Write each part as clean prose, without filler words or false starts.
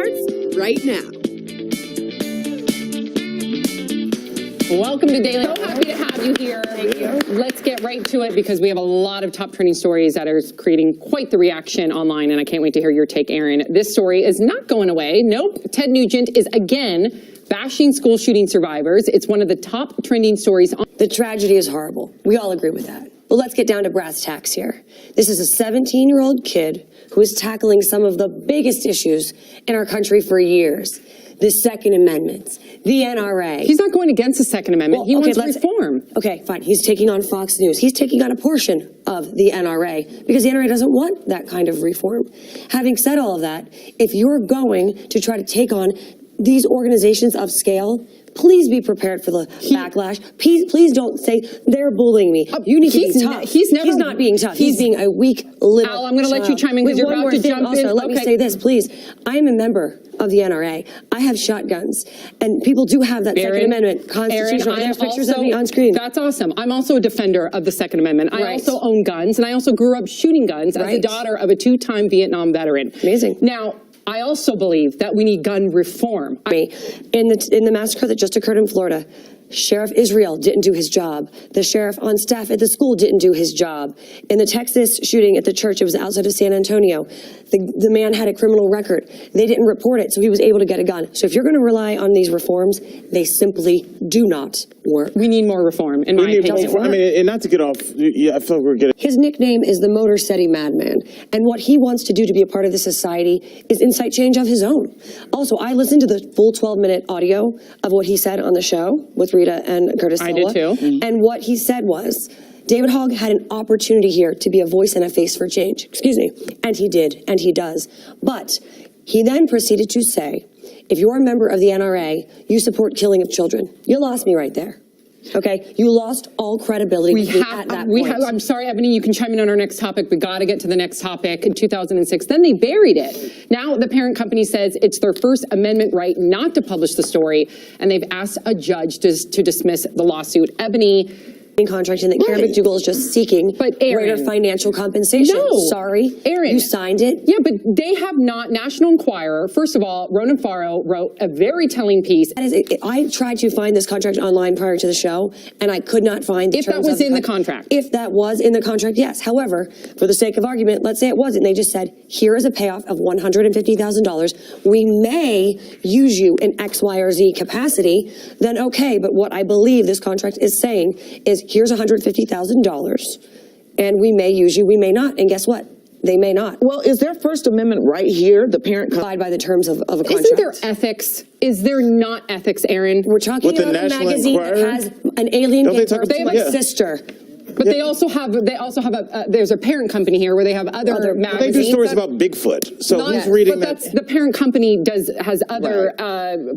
starts right now. Welcome to Daily. So happy to have you here. Thank you. Let's get right to it because we have a lot of top trending stories that are creating quite the reaction online, and I can't wait to hear your take, Erin. This story is not going away. Nope. Ted Nugent is again bashing school shooting survivors. It's one of the top trending stories. The tragedy is horrible. We all agree with that. But let's get down to brass tacks here. This is a 17-year-old kid who is tackling some of the biggest issues in our country for years. The Second Amendment, the NRA. He's not going against the Second Amendment. He wants reform. Okay, fine. He's taking on Fox News. He's taking on a portion of the NRA because the NRA doesn't want that kind of reform. Having said all of that, if you're going to try to take on these organizations of scale, please be prepared for the backlash. Please don't say they're bullying me. You need to be tough. He's not being tough. He's being a weak little Al, I'm going to let you chime in because you're about to jump in. Let me say this, please. I am a member of the NRA. I have shotguns, and people do have that Second Amendment constitutional. There's pictures of me on screen. That's awesome. I'm also a defender of the Second Amendment. I also own guns, and I also grew up shooting guns as the daughter of a two-time Vietnam veteran. Amazing. Now, I also believe that we need gun reform. In the massacre that just occurred in Florida, Sheriff Israel didn't do his job. The sheriff on staff at the school didn't do his job. In the Texas shooting at the church, it was outside of San Antonio. The man had a criminal record. They didn't report it, so he was able to get a gun. So if you're going to rely on these reforms, they simply do not work. We need more reform, in my opinion. I mean, and not to get off, I feel like we're getting... His nickname is the Motor City Madman, and what he wants to do to be a part of this society is incite change of his own. Also, I listened to the full 12-minute audio of what he said on the show with Rita and Curtis Silva. I did too. And what he said was, David Hogg had an opportunity here to be a voice and a face for change. Excuse me. And he did, and he does. But he then proceeded to say, if you're a member of the NRA, you support killing of children. You lost me right there. Okay, you lost all credibility at that point. I'm sorry, Ebony, you can chime in on our next topic. We got to get to the next topic. In 2006, then they buried it. Now the parent company says it's their First Amendment right not to publish the story, and they've asked a judge to dismiss the lawsuit. Ebony, contract and that Karen McDougal is just seeking greater financial compensation. No. Sorry, Erin. You signed it. Yeah, but they have not. National Enquirer, first of all, Ronan Farrow wrote a very telling piece. I tried to find this contract online prior to the show, and I could not find the terms of the contract. If that was in the contract. If that was in the contract, yes. However, for the sake of argument, let's say it wasn't. They just said, here is a payoff of $150,000. We may use you in X, Y, or Z capacity. Then okay, but what I believe this contract is saying is, here's $150,000, and we may use you, we may not. And guess what? They may not. Well, is their First Amendment right here? The parent abide by the terms of a contract. Isn't there ethics? Is there not ethics, Erin? We're talking about a magazine that has an alien gave birth to my sister. But they also have there's a parent company here where they have other magazines. They do stories about Bigfoot. So who's reading that? The parent company has other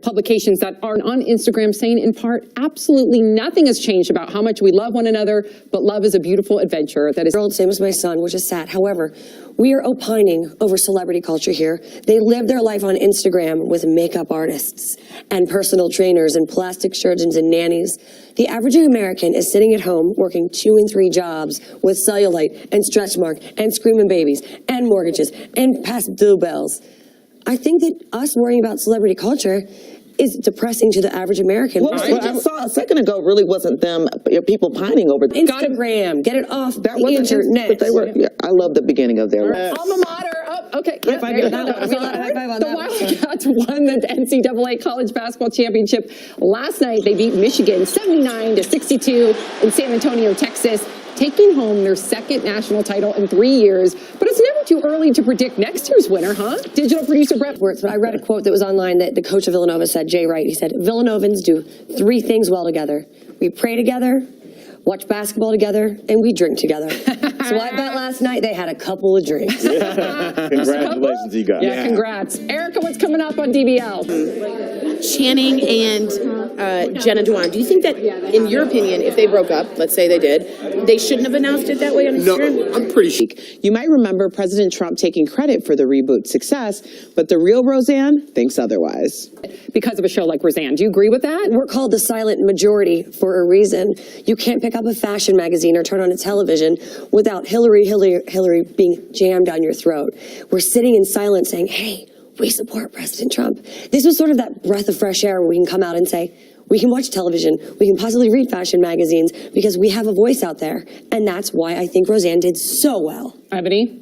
publications that are on Instagram saying in part, absolutely nothing has changed about how much we love one another, but love is a beautiful adventure that is... Same as my son, which is sad. However, we are opining over celebrity culture here. They live their life on Instagram with makeup artists and personal trainers and plastic surgeons and nannies. The average American is sitting at home working 2 and 3 jobs with cellulite and stretch mark and screaming babies and mortgages and past due bills. I think that us worrying about celebrity culture is depressing to the average American. Well, what I saw a second ago really wasn't them, people pining over Instagram. Get it off the internet. But they were. Yeah, I love the beginning of their alma mater. Oh, okay. High five on that one. The Wildcats won the NCAA college basketball championship last night. They beat Michigan 79-62 in San Antonio, Texas, taking home their second national title in 3 years. But it's never too early to predict next year's winner, huh? Digital producer Brett Wirtz. But I read a quote that was online that the coach of Villanova said, Jay Wright, he said, Villanovans do 3 things well together. We pray together, watch basketball together, and we drink together. So I bet last night they had a couple of drinks. Congratulations, you guys. Yeah, congrats. Erica, what's coming up on DBL? Channing and Jenna Dewan. Do you think that, in your opinion, if they broke up, let's say they did, they shouldn't have announced it that way on Instagram? No, I'm pretty sure. You might remember President Trump taking credit for the reboot success, but the real Roseanne thinks otherwise. Because of a show like Roseanne. Do you agree with that? We're called the silent majority for a reason. You can't pick up a fashion magazine or turn on a television without Hillary being jammed down your throat. We're sitting in silence saying, hey, we support President Trump. This was sort of that breath of fresh air where we can come out and say, we can watch television, we can possibly read fashion magazines because we have a voice out there. And that's why I think Roseanne did so well. Ebony?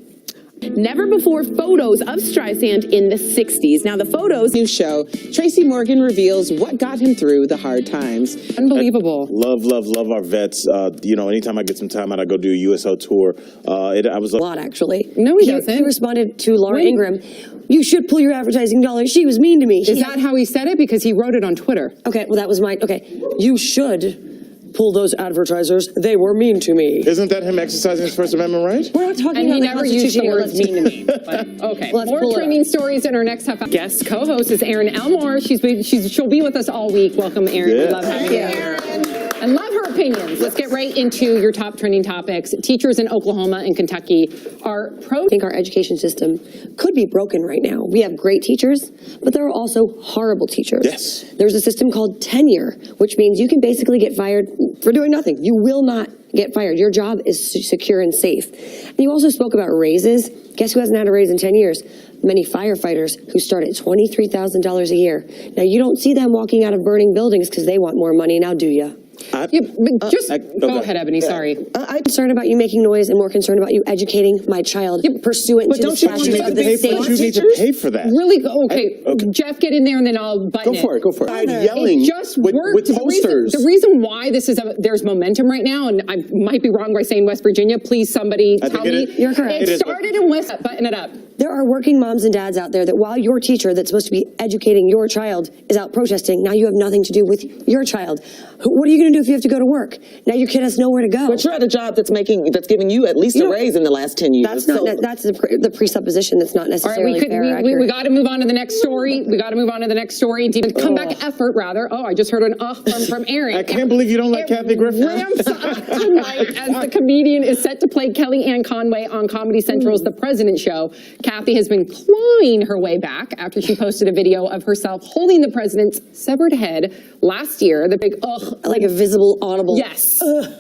Never before photos of Streisand in the 60s. Now the photos. New show, Tracy Morgan reveals what got him through the hard times. Unbelievable. Love our vets. You know, anytime I get some time out, I go do a USO tour. I was A lot, actually. No, he doesn't. He responded to Laura Ingraham, you should pull your advertising dollars. She was mean to me. Is that how he said it? Because he wrote it on Twitter. Okay, well, that was my, okay. You should pull those advertisers. They were mean to me. Isn't that him exercising his First Amendment right? We're not talking And about he the never used the Constitution. words mean to me. But, okay, Let's more pull it training up. stories in our next half hour. Guest co-host is Erin Elmore. She'll be with us all week. Welcome, Erin. Yeah. We love having you here. And love her opinions. Let's get right into your top trending topics. Teachers in Oklahoma and Kentucky are I think our education system could be broken right now. We have great teachers, but there are also horrible teachers. Yes. There's a system called tenure, which means you can basically get fired for doing nothing. You will not get fired. Your job is secure and safe. And you also spoke about raises. Guess who hasn't had a raise in 10 years? Many firefighters who start at $23,000 a year. Now, you don't see them walking out of burning buildings because they want more money, now do you? Go ahead, Ebony. Sorry. I'm concerned about you making noise and more concerned about you educating my child pursuant but to the don't you statutes You need of to the pay for state. it. You need to pay for that. Really? Okay. Jeff, get in there and then I'll button Go for it. Go for it. Yelling It just with worked. posters. The reason why this is there's momentum right now, and I might be wrong by saying West Virginia. Please, somebody I tell think me. it is. You're correct. It It is. started in West. Button it up. There are working moms and dads out there that while your teacher that's supposed to be educating your child is out protesting, now you have nothing to do with your child. What are you going to do if you have to go to work? Now your kid has nowhere to go. But you're at a job that's giving you at least a raise in the last 10 years. That's not. That's the presupposition that's not All right, necessarily fair. or we accurate. got to move on to the next story. We got to move on to the next story. Deep comeback effort, rather. Oh, I just heard an from Erin. I can't believe you don't like Kathy Griffin. Ramps up tonight as the comedian is set to play Kellyanne Conway on Comedy Central's The President Show. Kathy has been clawing her way back after she posted a video of herself holding the president's severed head last year. The big like a visible, audible. Yes. Ugh.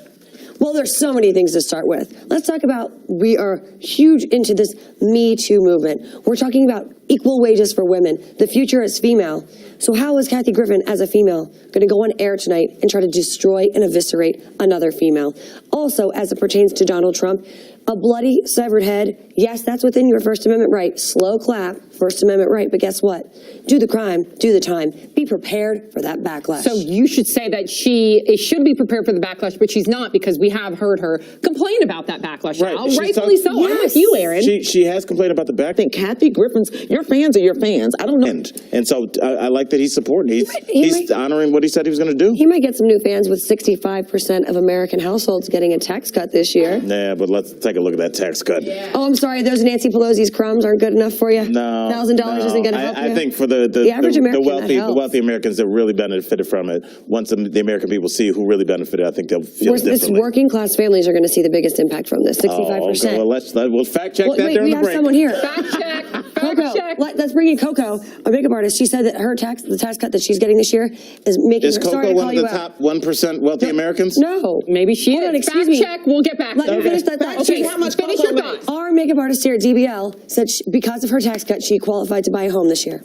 Well, there's so many things to start with. Let's talk about, we are huge into this Me Too movement. We're talking about equal wages for women. The future is female. So how is Kathy Griffin, as a female, going to go on air tonight and try to destroy and eviscerate another female? Also, as it pertains to Donald Trump, a bloody, severed head, yes, that's within your First Amendment right. Slow clap, First Amendment right. But guess what? Do the crime, do the time. Be prepared for that backlash. So you should say that she should be prepared for the backlash, but she's not, because we have heard her complain about that backlash Right. now. She's Rightfully so. talking- I'm with you, Erin. She has complained about the back. I think Kathy Griffin's, your fans are your fans. I don't know. And so I like that he's supporting. He's honoring what he said he was going to do. He might get some new fans with 65% of American households getting a tax cut this year. Nah, but let's take a look at that tax cut. Oh, I'm sorry, those Nancy Pelosi's crumbs aren't good enough for you? No, $1,000 isn't going to help you? I think for the average American, that helps. wealthy Americans that really benefited from it. Once the American people see who really benefited, I think they'll feel This differently. working class families are going to see the biggest impact from this, 65%. Okay, well, we'll fact check that Wait, during we the have break. someone here. Fact check. Fact Coco, check. let's bring in Coco, a makeup artist. She said that the tax cut that she's getting this year is making Is her, Coco sorry to one call of the you out. top 1% wealthy Americans? No. Maybe she Hold is. on, excuse Fact me. check. We'll get back. Let me finish that thought. Okay, How much finish your thoughts. Our makeup artist here at DBL said because of her tax cut, she qualified to buy a home this year.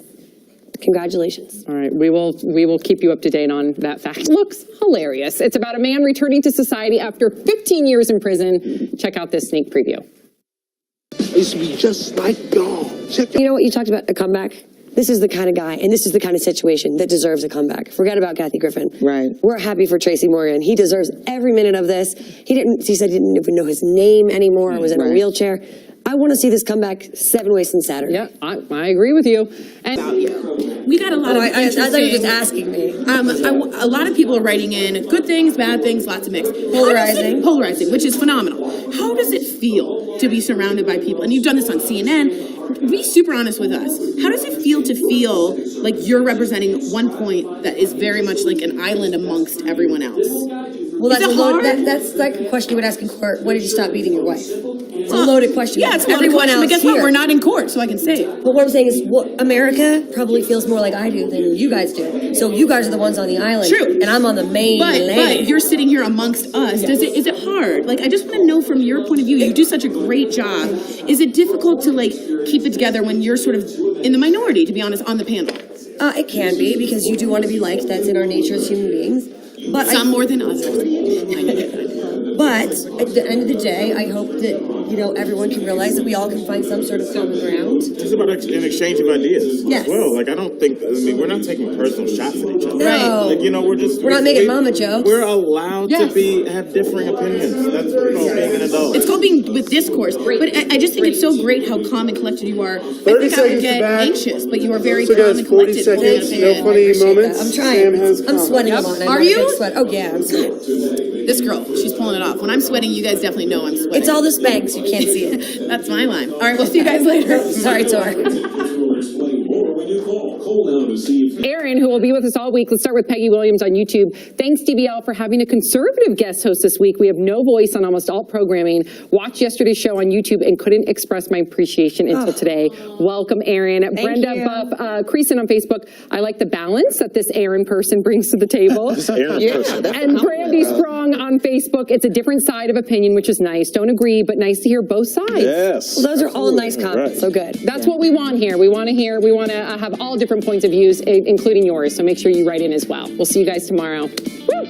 Congratulations. All right, we will keep you up to date on that fact. Looks hilarious. It's about a man returning to society after 15 years in prison. Check out this sneak preview. I used to be just like y'all. You know what? You talked about a comeback. This is the kind of guy, and this is the kind of situation that deserves a comeback. Forget about Kathy Griffin. Right. We're happy for Tracy Morgan. He deserves every minute of this. He said he didn't even know his name anymore. I was in a wheelchair. I want to see this comeback 7 ways since Saturday. Yeah, I agree with you. And We got a lot of I thought you were interesting- just asking me. A lot of people are writing in good things, bad things, lots of mixed. Polarizing. Polarizing, which is phenomenal. How does it feel to be surrounded by people? And you've done this on CNN. Be super honest with us. How does it feel to feel like you're representing one point that is very much like an island amongst everyone else? Well, Is that's it a loaded, hard? that's like a question you would ask in court. When did you stop beating your wife? It's a loaded question. Yeah, it's a loaded Everyone question, but else guess here. what? We're not in court, so I can say it. But what I'm saying is, America probably feels more like I do than you guys do. So you guys are the ones on the island, True. and I'm on the main But land. you're sitting here amongst us. Is it hard? Like, I just want to know from your point of view. You do such a great job. Is it difficult to like keep it together when you're sort of in the minority, to be honest, on the panel. It can be, because you do want to be liked. That's in our nature as human beings. But Some more than others. But at the end of the day, I hope that, everyone can realize that we all can find some sort of common ground. It's about an exchange of ideas Yes. as well. Like, I don't think, we're not taking personal shots at each other. No. Like, We're not making mama jokes. We're allowed Yes. to have differing opinions. That's called being an adult. It's called being with discourse. But I just think it's so great how calm and collected you are. I 30 think I would seconds get back. anxious, but you are very So calm guys, and 40 collected. holding an seconds, no opinion. funny moments. I'm trying. Sam has I'm sweating come. a lot. Are you? Oh, yeah, I'm sweating. This girl, she's pulling it off. When I'm sweating, you guys definitely know I'm sweating. It's all the Spanx. You can't see it. That's my line. All right, we'll see you guys later. Sorry, Tor. Erin, who will be with us all week. Let's start with Peggy Williams on YouTube. Thanks, DBL, for having a conservative guest host this week. We have no voice on almost all programming. Watched yesterday's show on YouTube and couldn't express my appreciation until today. Welcome, Erin. Brenda you. Buff, Creason on Facebook. I like the balance that this Erin person brings to the table. And Brandy Sprong on Facebook. It's a different side of opinion, which is nice. Don't agree, but nice to hear both sides. Yes. Well, those are all nice comments, so good. That's what we want here. We want to have all different points of views, including yours. So make sure you write in as well. We'll see you guys tomorrow. Woo!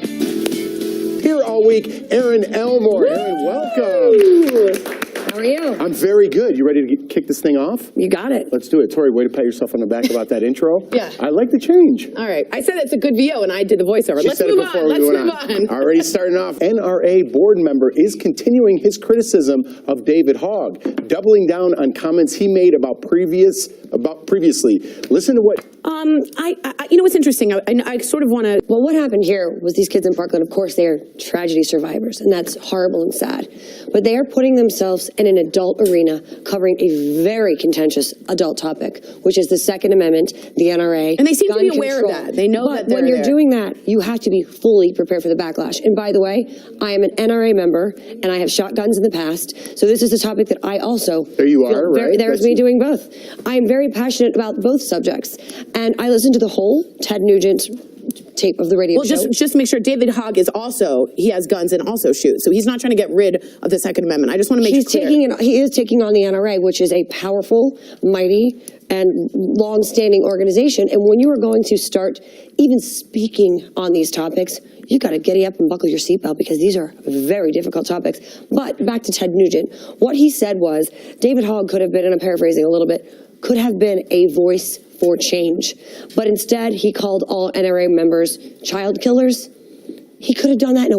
Here all week, Erin Elmore. Erin, welcome. How are you? I'm very good. You ready to kick this thing off? You got it. Let's do it. Tori, way to pat yourself on the back about that intro. Yeah. I like the change. All right. I said it's a good VO, and I did the voiceover. She Let's said it move before on. we Let's went move on. Already starting off, NRA board member is continuing his criticism of David Hogg, doubling down on comments he made about previously. Listen to what. What's interesting? I sort of want to. Well, what happened here was these kids in Parkland, of course, they are tragedy survivors, and that's horrible and sad. But they are putting themselves in an adult arena covering a very contentious adult topic, which is the Second Amendment, the NRA. And they seem to gun be aware of control. that. They know but that they're when you're there. doing that, you have to be fully prepared for the backlash. And by the way, I am an NRA member, and I have shot guns in the past. So this is a topic that I also. There you feel are, very- right? There's me doing both. I am very passionate about both subjects. And I listened to the whole Ted Nugent tape of the radio show. Just to make sure, David Hogg is also, he has guns and also shoots. So he's not trying to get rid of the Second Amendment. I just want to make it clear. He is taking on the NRA, which is a powerful, mighty, and long-standing organization. And when you are going to start even speaking on these topics, you got to giddy up and buckle your seatbelt, because these are very difficult topics. But back to Ted Nugent. What he said was, David Hogg could have been, and I'm paraphrasing a little bit, could have been a voice for change. But instead, he called all NRA members child killers. He could have done that in a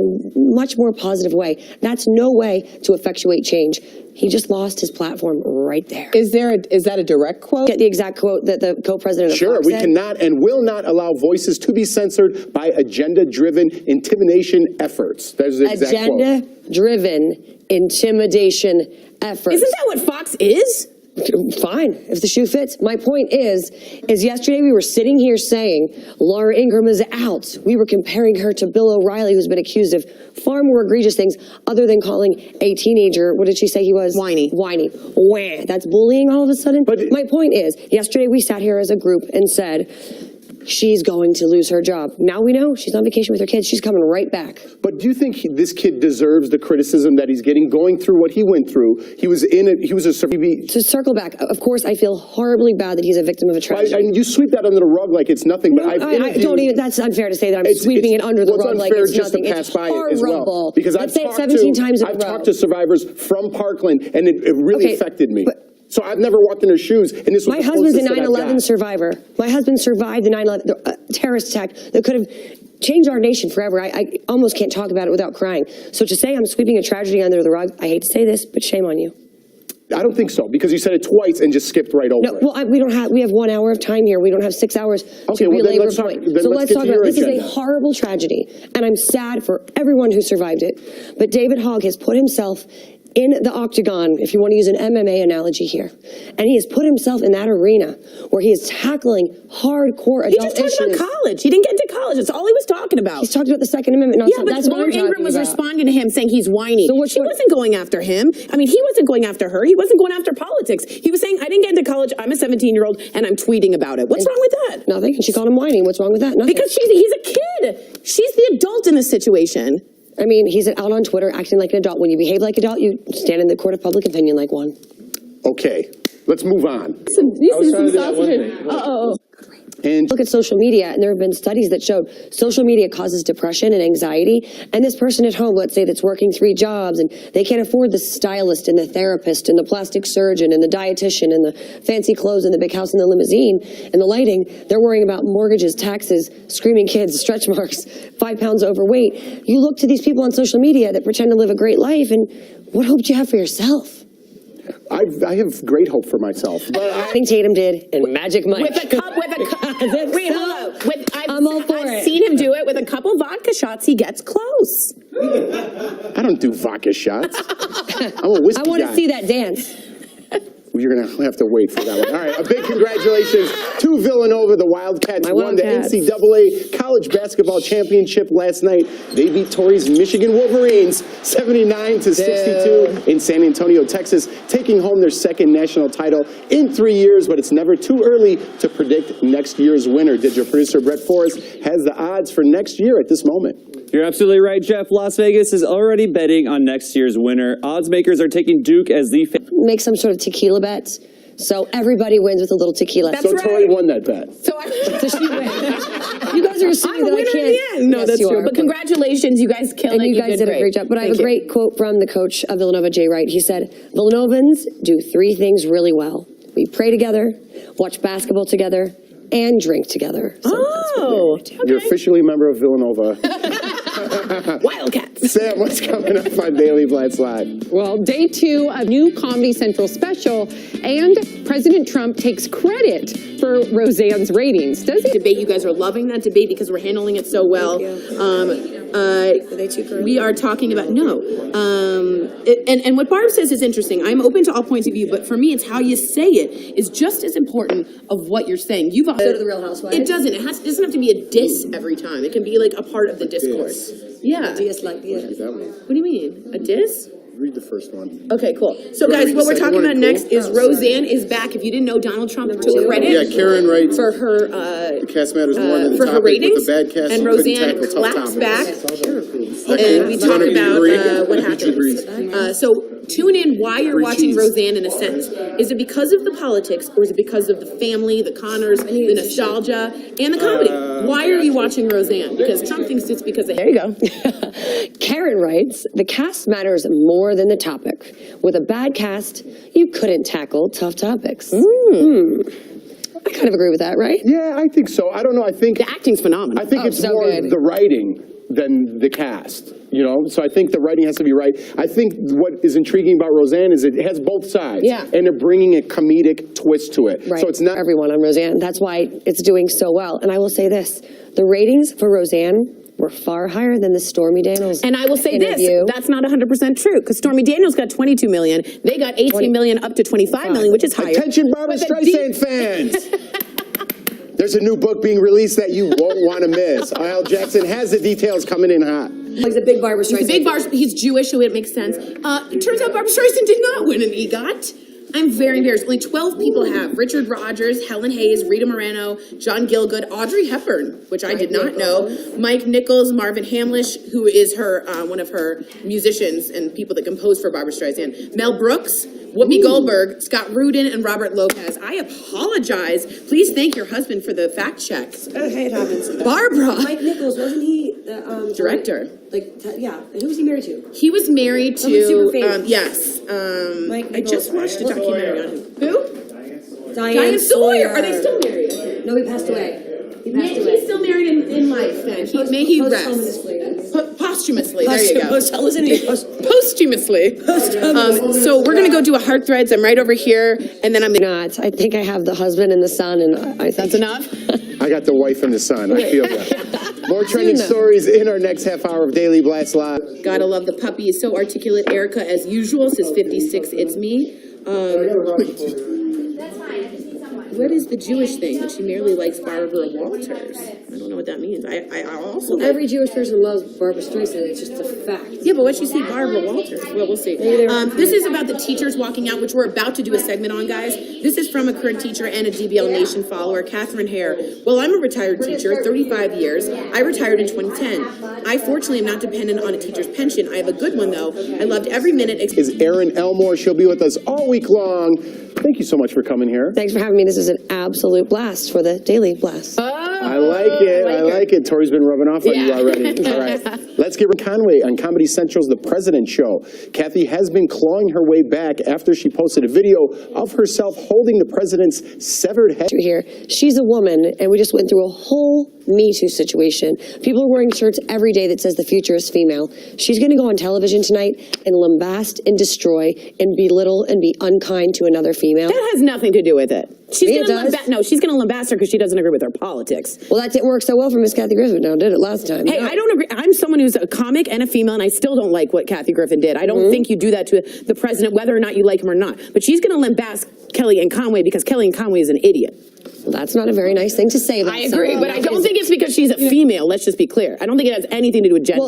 much more positive way. That's no way to effectuate change. He just lost his platform right there. Is that a direct quote? Get the exact quote that the co-president of Sure, Fox we said. cannot and will not allow voices to be censored by agenda-driven intimidation efforts. There's the exact quote. Agenda-driven intimidation efforts. Isn't that what Fox is? Fine, if the shoe fits. My point is yesterday we were sitting here saying Laura Ingraham is out. We were comparing her to Bill O'Reilly, who's been accused of far more egregious things other than calling a teenager, what did she say he was? Whiny. Whiny. Wah. That's bullying all of a sudden? But my point is, yesterday we sat here as a group and said, she's going to lose her job. Now we know she's on vacation with her kids. She's coming right back. But do you think this kid deserves the criticism that he's getting, going through what he went through? He was To circle back, of course, I feel horribly bad that he's a victim of a tragedy. and you sweep that under the rug like it's nothing, but I don't even, that's unfair to say that I'm sweeping it under the rug like it's nothing. Pass It's by it as well. horrible. Because Let's say it 17 times in a I've row. talked to survivors from Parkland, and it really Okay, affected me. but- So I've never walked in their shoes, and this was My the husband's a closest that I've 9/11 got. survivor. My husband survived the 9/11 terrorist attack that could have changed our nation forever. I almost can't talk about it without crying. So to say I'm sweeping a tragedy under the rug, I hate to say this, but shame on you. I don't think so, because you said it twice and just skipped right over No, it. well, we have 1 hour of time here. We don't have 6 hours Okay, to well, then relay let's report. talk- then So let's let's get talk to about your this. Is a agenda. horrible tragedy, and I'm sad for everyone who survived it. But David Hogg has put himself in the octagon, if you want to use an MMA analogy here. And he has put himself in that arena where he is tackling hardcore He adult just talked issues. about college. He didn't get into college. That's all he was talking about. He's talked about the Second Amendment. Yeah, but that's what Laura I'm talking Ingraham was about. responding to him saying he's whiny. So She wasn't going after him. I mean, he wasn't going after her. He wasn't going after politics. He was saying, I didn't get into college. I'm a 17-year-old, and I'm tweeting about it. What's wrong with that? Nothing. And she called him whiny. What's wrong with that? Nothing. Because he's a kid. She's the adult in this situation. I mean, he's out on Twitter acting like an adult. When you behave like an adult, you stand in the court of public opinion like one. Okay, Let's move on. You see some sausage. And Look at social media, and there have been studies that showed social media causes depression and anxiety. And this person at home, let's say, that's working 3 jobs, and they can't afford the stylist and the therapist and the plastic surgeon and the dietitian and the fancy clothes and the big house and the limousine and the lighting. They're worrying about mortgages, taxes, screaming kids, stretch marks, 5 pounds overweight. You look to these people on social media that pretend to live a great life, and what hope do you have for yourself? I have great hope for myself. But I think Tatum did, and Magic Mike. With a cup. Wait, hold up. I'm all for I've it. seen him do it with a couple vodka shots. He gets close. I don't do vodka shots. I'm a whiskey I want guy. to see that dance. You're going to have to wait for that one. All right, a big congratulations to Villanova. The Wildcats My won the Wildcats. NCAA College Basketball Championship last night. They beat Torrey's Michigan Wolverines 79-62 in San Antonio, Texas, taking home their 2nd national title in 3 years, but it's never too early to predict next year's winner. Digital producer Brett Forrest has the odds for next year at this moment. You're absolutely right, Jeff. Las Vegas is already betting on next year's winner. Odds makers are taking Duke as the Make some sort of tequila bets. So everybody wins with a little tequila. That's So right. Torrey won that bet. So So she wins. You guys are assuming I'm a that I winner can't. in the end. No, Yes, that's you true. are. But congratulations, you guys killed And it. you guys did a great job. But I have a great quote from the coach of Villanova, Jay Wright. He said, Villanovans do 3 things really well. We pray together, watch basketball together, and drink together. So that's what we're gonna do. You're officially a member of Villanova. Wildcats. Sam, what's coming up on Daily Blast Live? Well, day 2, a new Comedy Central special, and President Trump takes credit for Roseanne's ratings. Does he? Debate. You guys are loving that debate because we're handling it so well. Are they too current? We are talking about and what Barb says is interesting. I'm open to all points of view, but for me, it's how you say it is just as important of what you're saying. You've also, So do the Real Housewives? It doesn't. It doesn't have to be a diss every time. It can be like a part of the discourse. Yeah. DS like DS. That one. What do you mean? A diss? Read the first one. Okay, cool. So You wanna guys, read what the we're second talking one? about Cool. next is Roseanne is back. If you didn't know, Donald Trump took credit Yeah, Karen writes, for her the cast matters more than the for her topic, ratings, but the bad cast and couldn't Roseanne tackle tough claps topics. back, Okay. and we talk Donna, about agree? what Did you agree? happens. So tune in why you're watching Roseanne in a sentence. Is it because of the politics, or is it because of the family, the Connors, the nostalgia, and the comedy? Why are you watching Roseanne? Because Trump thinks it's because of. There you go. Karen writes, the cast matters more than the topic. With a bad cast, you couldn't tackle tough topics. I kind of agree with that, right? Yeah, I think so. I don't know. I think The acting's phenomenal. I think it's so more good. the writing than the cast. You know, so I think the writing has to be right. I think what is intriguing about Roseanne is it has both sides. Yeah. And they're bringing a comedic twist to it. Right. So it's not everyone on Roseanne. That's why it's doing so well. And I will say this, the ratings for Roseanne were far higher than the Stormy Daniels And I will say interview. this, that's not 100% true, because Stormy Daniels got 22 million. They got 18 million up to 25 million, which is higher. Attention, Barbara With a Streisand fans. There's a new book being released that you won't want to miss. Al Jackson has the details coming in hot. He's a big Barbara Streisand. He's a big he's Jewish, so it makes sense. It turns out Barbara Streisand did not win an EGOT. I'm very embarrassed. Only 12 people have. Richard Rodgers, Helen Hayes, Rita Moreno, John Gielgud, Audrey Hepburn, which I did not know, Mike Nichols, Marvin Hamlish, who is her one of her musicians and people that composed for Barbara Streisand, Mel Brooks, Whoopi Goldberg, Scott Rudin, and Robert Lopez. I apologize. Please thank your husband for the fact check. Hey, it happens. Barbara. Mike Nichols, wasn't he the Director. Yeah. And who was he married to? He was married Someone super to, famous. yes. Mike I just Nichols. watched a documentary on him. Who? Diane Sawyer. Are they still married? No, he passed away. He Yeah, passed he's away. still married in life then. May he rest. Posthumously. Posthumously, there you go. Posthumously. Posthumously. So we're gonna go do a heart threads. I'm right over here, and then I'm gonna. Not. I think I have the husband and the son, and I think That's enough? I got the wife and the son. I feel that. More trending stories in our next half hour of Daily Blast Live. Gotta love the puppy. Is so articulate. Erica, as usual, says 56. It's me. That's fine. I just need someone. what is the Jewish thing that she merely likes Barbara Walters? I don't know what that means. I also like, Every Jewish person loves Barbara Streisand. It's just a fact. yeah, but what'd she say, Barbara Walters? Well, we'll see. This is about the teachers walking out, which we're about to do a segment on, guys. This is from a current teacher and a DBL Nation follower, Catherine Hare. Well, I'm a retired teacher, 35 years. I retired in 2010. I fortunately am not dependent on a teacher's pension. I have a good one, though. I loved every minute. Is Erin Elmore. She'll be with us all week long. Thank you so much for coming here. Thanks for having me. This is an absolute blast for the Daily Blast. I like it. I like it. Tori's been rubbing off on you already. All right. Let's get Conway on Comedy Central's The President Show. Kathy has been clawing her way back after she posted a video of herself holding the president's severed head. Here, she's a woman, and we just went through a whole Me Too situation. People are wearing shirts every day that says the future is female. She's going to go on television tonight and lambast and destroy and belittle and be unkind to another female. That has nothing to do with it. She's It gonna does. she's going to lambast her because she doesn't agree with her politics. Well, that didn't work so well for Miss Kathy Griffin. Now, did it last time? Hey, I don't agree. I'm someone who's a comic and a female, and I still don't like what Kathy Griffin did. I don't think you do that to the president, whether or not you like him or not. But she's going to lambast Kelly and Conway because Kelly and Conway is an idiot. Well, that's not a very nice thing to say. About I agree, someone. but I don't think it's because she's a female. Let's just be clear. I don't think it has anything to do with gender.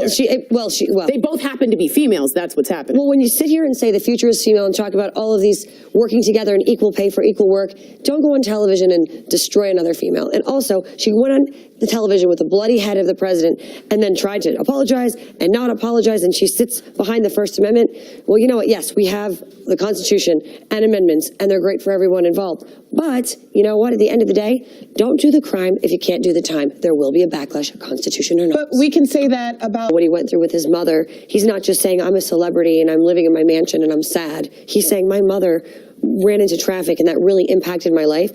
Well, They both happen to be females. That's what's happening. Well, when you sit here and say the future is female and talk about all of these working together and equal pay for equal work, don't go on television and destroy another female. And also, she went on the television with the bloody head of the president and then tried to apologize and not apologize, and she sits behind the First Amendment. Well, you know what? Yes, we have the Constitution and amendments, and they're great for everyone involved. But, you know what? At the end of the day, don't do the crime if you can't do the time. There will be a backlash, Constitution or not. But we can say that about What he went through with his mother, he's not just saying, I'm a celebrity and I'm living in my mansion and I'm sad. He's saying, my mother ran into traffic and that really impacted my life.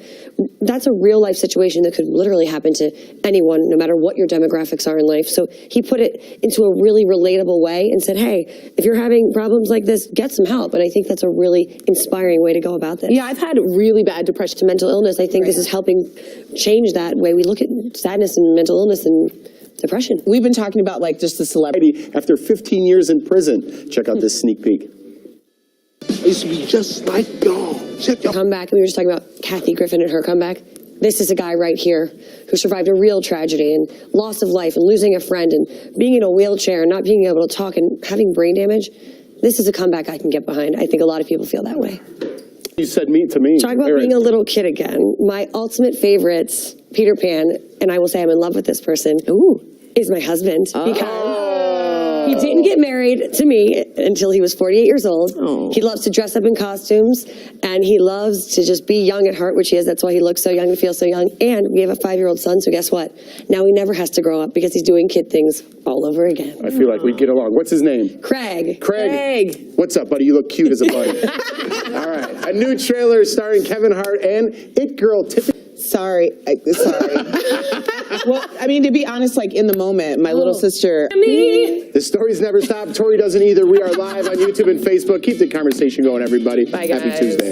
That's a real life situation that could literally happen to anyone, no matter what your demographics are in life. So he put it into a really relatable way and said, hey, if you're having problems like this, get some help. And I think that's a really inspiring way to go about this. Yeah, I've had really bad depression. To mental illness, I think this is helping change that way we look at sadness and mental illness and depression. we've been talking about like just the celebrity. After 15 years in prison. Check out this sneak peek. I used to be just like y'all. Check y'all. Comeback, we were just talking about Kathy Griffin and her comeback. This is a guy right here who survived a real tragedy and loss of life and losing a friend and being in a wheelchair and not being able to talk and having brain damage. This is a comeback I can get behind. I think a lot of people feel that way. You said me to me. Talk about being a little kid again. My ultimate favorite, Peter Pan, and I will say I'm in love with this person, is my husband. Because he didn't get married to me until he was 48 years old. He loves to dress up in costumes, and he loves to just be young at heart, which he is. That's why he looks so young and feels so young. And we have a 5-year-old son, so guess what? Now he never has to grow up because he's doing kid things all over again. I feel like we'd get along. What's his name? Craig. Craig. What's up, buddy? You look cute as a bunny. All right. A new trailer starring Kevin Hart and It Girl Tiffany. Sorry. Well, I mean, to be honest, like in the moment, my little sister. The stories never stop. Tori doesn't either. We are live on YouTube and Facebook. Keep the conversation going, everybody. Bye, guys. Happy Tuesday.